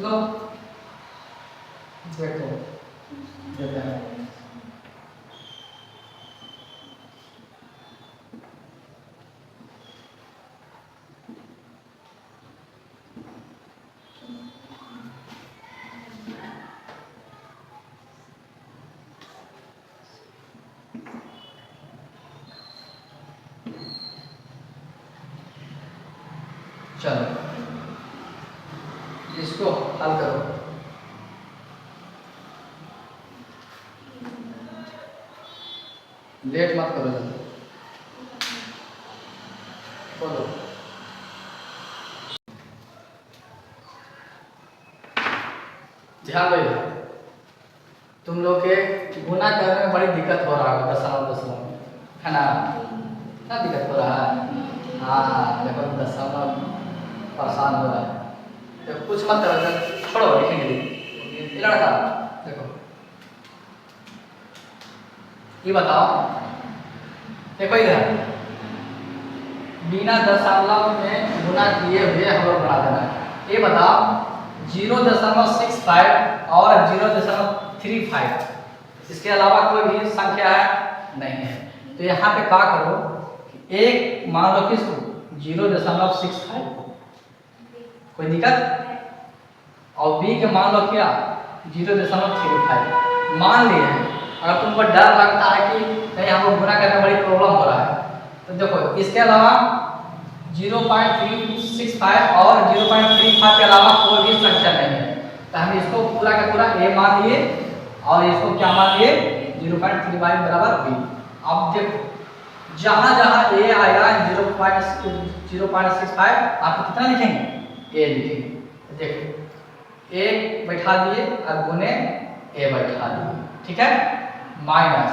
लो देखो देते हैं। चलो इसको हल करो। लेट मत करो जल्दी, बोलो। ध्यान दो, तुम लोग के गुना करने में बड़ी दिक्कत हो रहा है दशमलव दशमलव, है ना? क्या दिक्कत हो रहा है? हाँ देखो दशमलव परेशान हो रहा है। तो कुछ मत करो, छोड़ो लिखेंगे। ये लड़का देखो, ये बताओ, देखो इधर बिना दशमलव में गुना किए हुए हम लोग बना देना है। ये बताओ 0.65 और 0.35, इसके अलावा कोई भी संख्या है नहीं है। तो यहाँ पे क्या करो, एक मान लो किसको 0.65, कोई दिक्कत, और बी के मान लो क्या 0.35 मान लिए हैं। अगर तुमको डर लगता है कि नहीं हमको गुना करने में बड़ी प्रॉब्लम हो रहा है, तो देखो इसके अलावा 0.365 और 0.35 के अलावा कोई भी संख्या नहीं है। तो हम इसको पूरा का पूरा a मान लिए और इसको क्या मान लिए 0.35 बराबर b। अब देखो जहां जहां a आएगा 0.65 आप कितना लिखेंगे a लिखेंगे। तो देखो a बैठा दिए और गुने a बैठा दिए, ठीक है। माइनस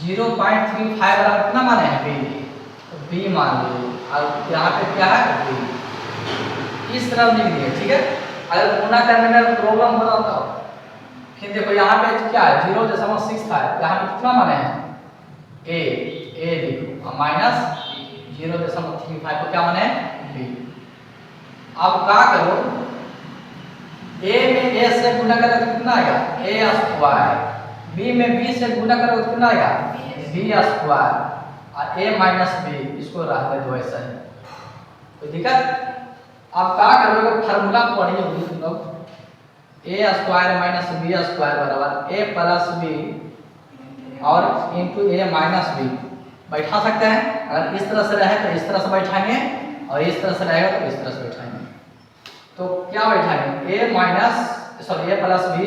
0.35 बराबर कितना माने हैं b, तो b मान लिए और यहाँ पे क्या है b, इस तरह लिख दिए, ठीक है। अगर गुना करने में प्रॉब्लम हो रहा था फिर देखो यहाँ पे क्या है 0.65, यहाँ पे कितना माने हैं a लिखो और माइनस 0.35 को क्या माने b। अब क्या करो, a में a से गुना करें तो कितना आएगा a स्क्वायर, b में b से गुना करें तो कितना आएगा b स्क्वायर और a माइनस b, इसको रहने दो ऐसा ही, कोई दिक्कत। अब क्या करोगे, फार्मूला पढ़ी होगी तुम लोग, a square minus b square बराबर a प्लस b और इंटू a माइनस b बैठा सकते हैं। अगर इस तरह से रहे तो इस तरह से बैठाएंगे और इस तरह से रहेगा तो इस तरह से बैठाएंगे। तो क्या बैठाएंगे a minus sorry a plus b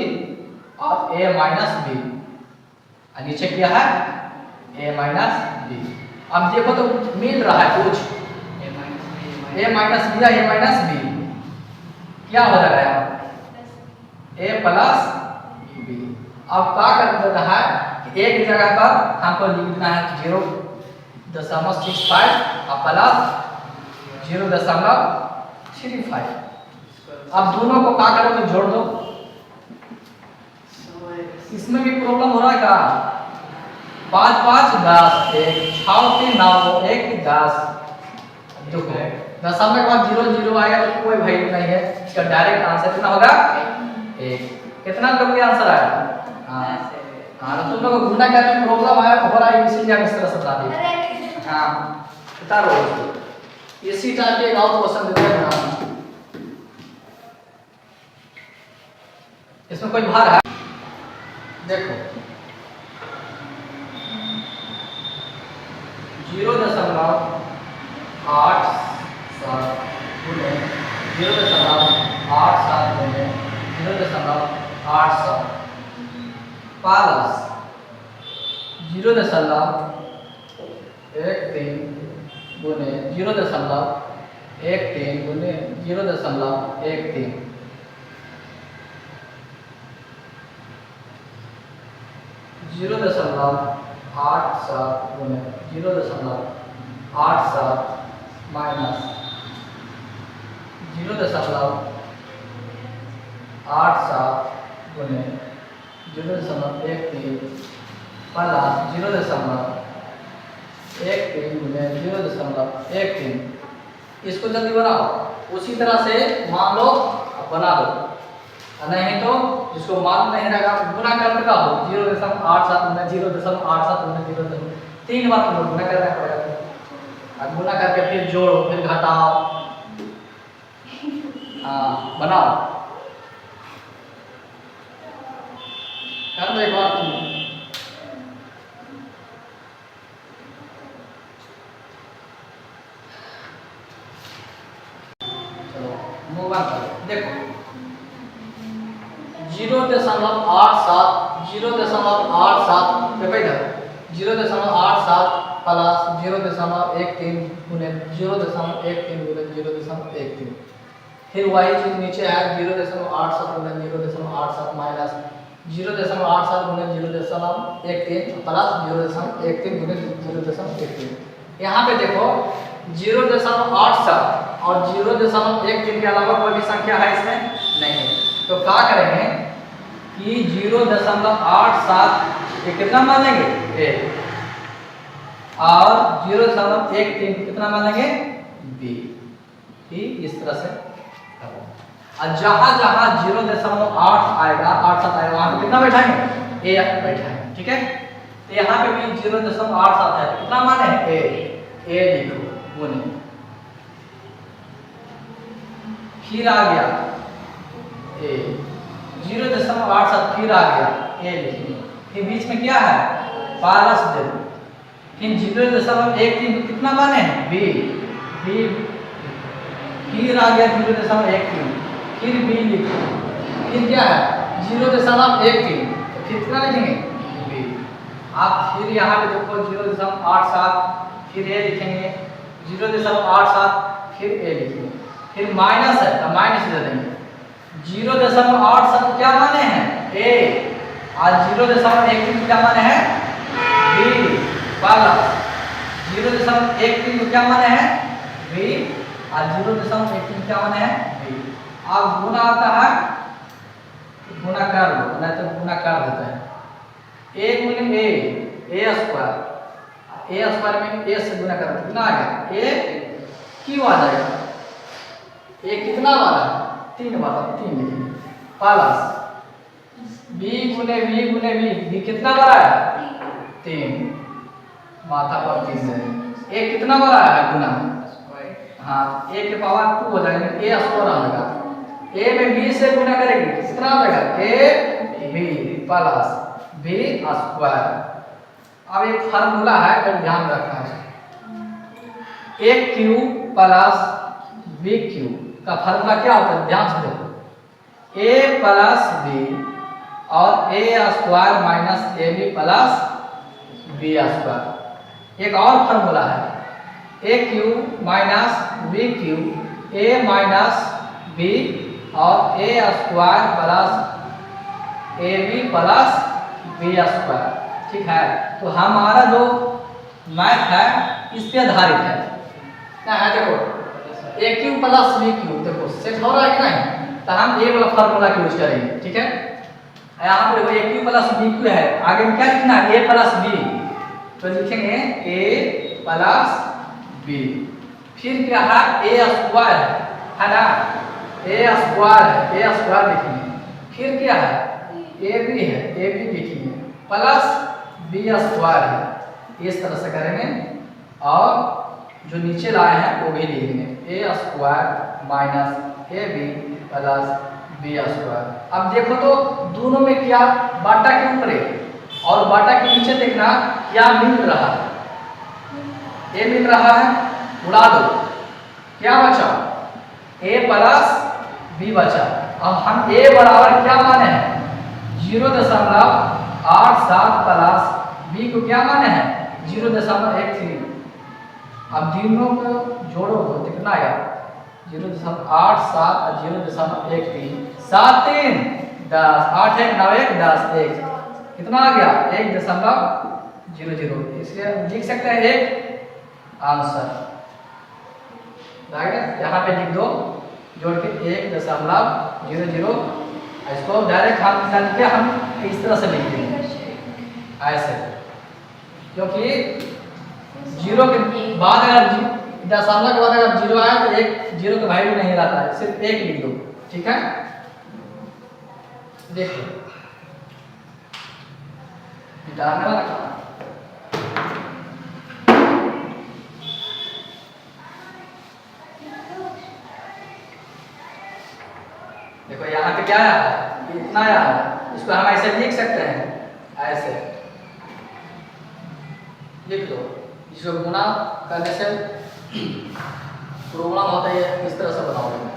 और a माइनस b, नीचे क्या है a माइनस b। अब देखो तो मिल रहा है कुछ a माइनस b या a माइनस b, क्या हो जाएगा a प्लस b। अब क्या कर देना है कि एक जगह पर हमको लिख देना है 0.65 और प्लस 0.35। अब दोनों को क्या करो तो जोड़ दो। इसमें भी प्रॉब्लम हो रहा है का 5 5 10 1 6 3 9 1 10। देखो दशमलव के बाद 0 0 आएगा तो कोई वैल्यू नहीं है, इसका डायरेक्ट आंसर कितना होगा 1। कितना लोग के आंसर आया? हाँ तो तुम लोग को गुना करने में प्रॉब्लम आया हो रहा है, इसीलिए हम इस तरह से बता दिए। हाँ उतारो इसी टाइप के एक और क्वेश्चन देते हैं। इसमें कोई भार है? देखो 0.87 गुने 0.87 गुने 0.87 प्लस 0.13 गुने 0.13 गुने 0.13 0.87 गुने 0.87 माइनस 0.87 गुने 0.13 प्लस 0.13 गुने 0.13। इसको जल्दी बनाओ, उसी तरह से मान लो बना दो। नहीं तो जिसको मालूम नहीं रहेगा गुना करके का हो 0.87 में 0.87 में 0. 3 बार तुमको गुना करना पड़ेगा। अब गुना करके फिर जोड़ो फिर घटाओ, बनाओ कर दो एक बार तुम। चलो मूव ऑन करो। देखो 0.87 देखो इधर 0.87 प्लस 0.13 गुने 0.13 गुने 0.13, फिर वही चीज नीचे है 0.87 गुने 0.87 माइनस 0.87 गुने 0.13 प्लस 0.13 गुने 0.13। यहाँ पे देखो 0.87 और 0.13 के अलावा कोई भी संख्या है इसमें नहीं, तो क्या करेंगे कि 0.87 ये कितना मानेंगे ए, और 0.13 कितना मानेंगे बी। ठीक इस तरह से और जहां जहां 0.8 आएगा 87 आएगा वहां पे कितना बैठाएंगे ए बैठाएंगे। ठीक है, तो यहाँ पे भी 0.87 है, कितना माने ए लिखो गुने, फिर आ गया ए 0.87 फिर आ गया ए लिखिए, फिर बीच में क्या है प्लस दे दो, फिर 0.13 कितना माने बी, फिर आ गया 0.13 फिर बी लिखो, फिर क्या है 0.13 तो फिर कितना लिखेंगे बी। आप फिर यहाँ पे देखो 0.87 फिर ए लिखेंगे 0.87 फिर ए लिखेंगे, फिर माइनस है तो माइनस दे देंगे 0.87 क्या माने हैं ए और 0.13 क्या माने हैं बी प्लस 0.13 क्या माने हैं बी और 0.13 क्या माने हैं बी। अब गुना आता है गुना कर लो, नहीं तो गुना कर देते हैं ए गुने ए स्क्वायर में ए से गुना कर कितना आ गया ए क्यों आ जाएगा ए कितना वाला 3 वाला 3 लिखेंगे प्लस बी गुने बी कितना बड़ा है 3 माथा पर 3 है, ए कितना बड़ा है गुना हाँ ए के पावर 2 हो जाएगा ए स्क्वायर आएगा, ए में बी से गुना करेंगे कितना आ जाएगा A B plus B square. अब एक फार्मूला है अगर ध्यान रखना है A cube plus B cube का फार्मूला क्या होता है ध्यान से देखो ए प्लस बी और A square minus A B plus B square. एक और फार्मूला है A Q minus B Q A minus B और A square plus A B plus B square. ठीक है, तो हमारा जो मैथ है इस पे आधारित है क्या है देखो ए क्यू प्लस बी क्यू देखो सेट हो रहा है कि नहीं, तो हम ए वाला फार्मूला यूज करेंगे। ठीक है, यहाँ पे देखो ए क्यू प्लस बी क्यू है, आगे में क्या लिखना है ए प्लस बी, तो लिखेंगे ए प्लस बी, फिर क्या है ए स्क्वायर है ना ए स्क्वायर लिखेंगे, फिर क्या है ए बी है ए बी लिखेंगे प्लस बी स्क्वायर है, इस तरह से करेंगे और जो नीचे लाए हैं वो भी लिखेंगे A square minus A B plus B square. अब देखो तो दोनों में क्या बाटा के ऊपर और बाटा के नीचे देखना क्या मिल रहा है, ए मिल रहा है उड़ा दो, क्या बचा ए प्लस बी बचा। अब हम ए बराबर क्या माने हैं 0.87 प्लस बी को क्या माने हैं 0.13। अब तीनों को जोड़ो तो कितना आया 0.87 और 0.13 7 3 10 8 1 9 1 10 1 कितना आ गया 1.00, इसलिए लिख सकते हैं एक आंसर राइट। यहाँ पे लिख दो जोड़ के 1.00, इसको डायरेक्ट हम के हम इस तरह से लिख देंगे ऐसे, क्योंकि 0 के बाद अगर दशमलव के बाद अगर 0 आया तो एक 0 का वैल्यू नहीं रहता है, सिर्फ 1 लिख दो। ठीक है, देखो मिटाने वाला काम। देखो यहाँ पे क्या आया, इतना आया, इसको हम ऐसे लिख सकते हैं, ऐसे लिख लो, जिसको गुना करने से प्रॉब्लम होता है, इस तरह से बनाओगे।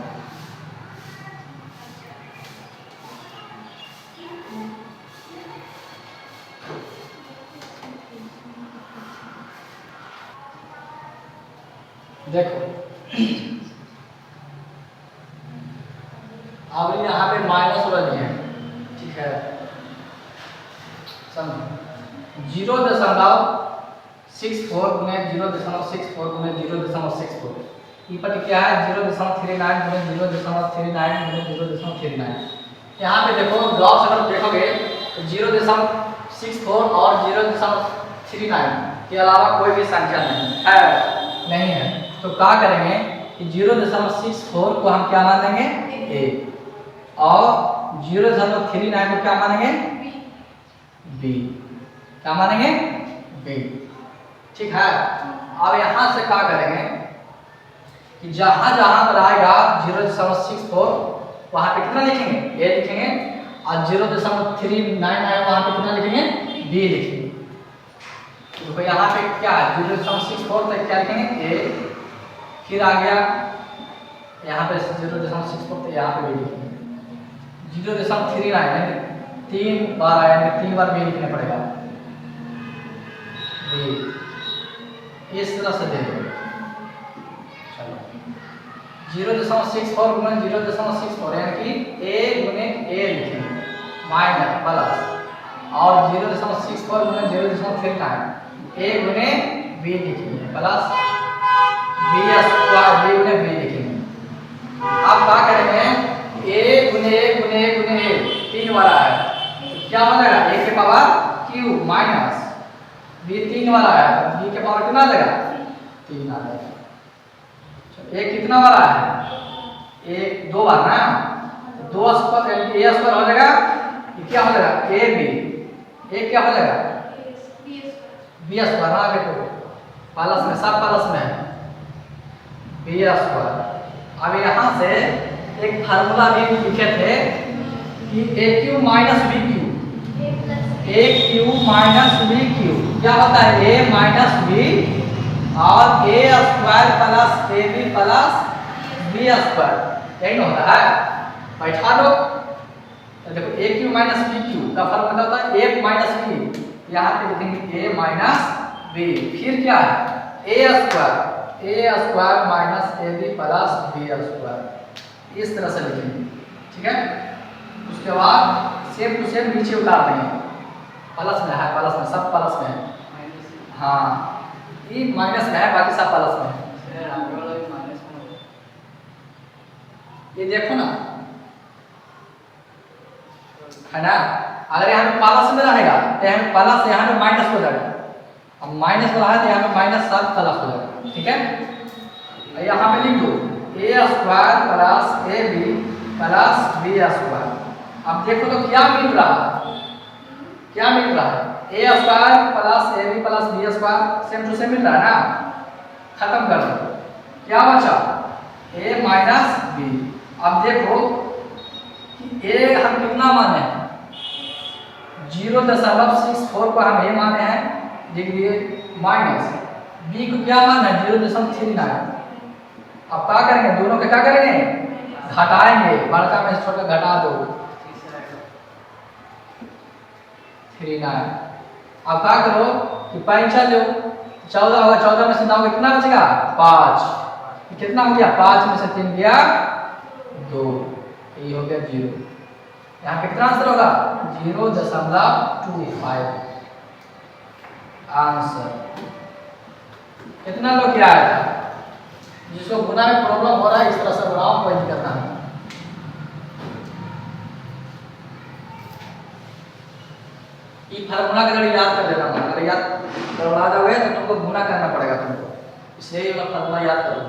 देखो अब यहाँ पे माइनस वाला दिया है, ठीक है, समझो 0.64 गुने 0.64 गुने 0.64, ई पर क्या है 0.39 गुने 0.39 गुने 0.39। यहाँ पे देखो ब्लॉक्स अगर देखोगे तो 0.64 और 0.39 के अलावा कोई भी संख्या नहीं है, तो क्या करेंगे कि 0.64 को हम क्या मानेंगे a और 0.39 को क्या मानेंगे b, क्या मानेंगे b, ठीक है। अब यहाँ से क्या करेंगे कि जहां जहां पर आएगा 0.64 वहां पे कितना लिखेंगे a लिखेंगे, और 0.39 आएगा वहां पे कितना लिखेंगे b लिखेंगे। तो यहाँ पे क्या है 0.64 तक क्या लिखेंगे a, फिर आ गया यहाँ पे 0.64 तो यहाँ पे भी लिखेंगे 0.39 तीन बार आएंगे, 3 बार भी लिखना पड़ेगा, इस तरह से दे दो। चलो 0.64 गुने 0.64 यानी कि a गुने a लिखेंगे माइनस प्लस, और 0.64 गुने 0.39 a गुने b लिखेंगे प्लस b स्क्वायर b गुने b लिखेंगे। अब क्या करेंगे a गुने a गुने a गुने a 3 बार आया, क्या हो जाएगा a के पावर q माइनस b 3 बार आया, b के पावर कितना आ जाएगा 3 आ जाएगा। a कितना बार आया है 1 2 बार ना, तो 2 स्क्वायर a स्क्वायर हो जाएगा, ये क्या हो जाएगा ab, a क्या हो जाएगा b स्क्वायर ना, देखो प्लस में सब प्लस में है b स्क्वायर। अब यहाँ से एक फार्मूला भी लिखे थे कि aq minus bq, aq minus bq क्या होता है a माइनस b और a square plus ab plus b square, यही ना होता है, बैठा दो। तो देखो aq माइनस bq का फॉर्मूला होता है a माइनस b, यहाँ पे लिखेंगे a माइनस b, फिर क्या है a square minus ab plus b square, इस तरह से लिखेंगे, ठीक है। उसके बाद सेम टू सेम नीचे उतार देंगे, प्लस में है, प्लस में सब प्लस में है, हाँ ये माइनस में है, बाकी सब प्लस में है, ये देखो ना है ना। अगर यहाँ पे प्लस में रहेगा तो यहाँ पे प्लस, यहाँ पे माइनस हो जाएगा, अब माइनस हो रहा है तो यहाँ पे माइनस सब प्लस हो जाएगा, ठीक है। यहाँ पे लिख दो a square plus ab plus b square. अब देखो तो क्या मिल रहा है, क्या मिल रहा है a square plus ab plus b square same to same मिल रहा है ना, खत्म कर दो, क्या बचा a माइनस b। अब देखो कि a हम कितना माने हैं 0.64 को हम a माने हैं डिग्री, माइनस b को क्या माना है 0.39। अब क्या करेंगे, दोनों के क्या करेंगे घटाएंगे, बड़का में छोटा घटा दो 39। अब क्या करो कि 5 लो 14 होगा, 14 में से 9 कितना बचेगा 5, कितना हो गया 5 में से 3 गया 2, ये हो गया 0। यहाँ पे कितना आंसर होगा 0.25 आंसर। कितना लोग क्या आया था, जिसको गुना में प्रॉब्लम हो रहा है इस तरह से बनाओ, कोई दिक्कत नहीं। ये फार्मूला का याद कर लेना, अगर याद करवा दोगे तो तुमको गुना करना पड़ेगा तुमको, इसलिए ये वाला फार्मूला याद कर लो।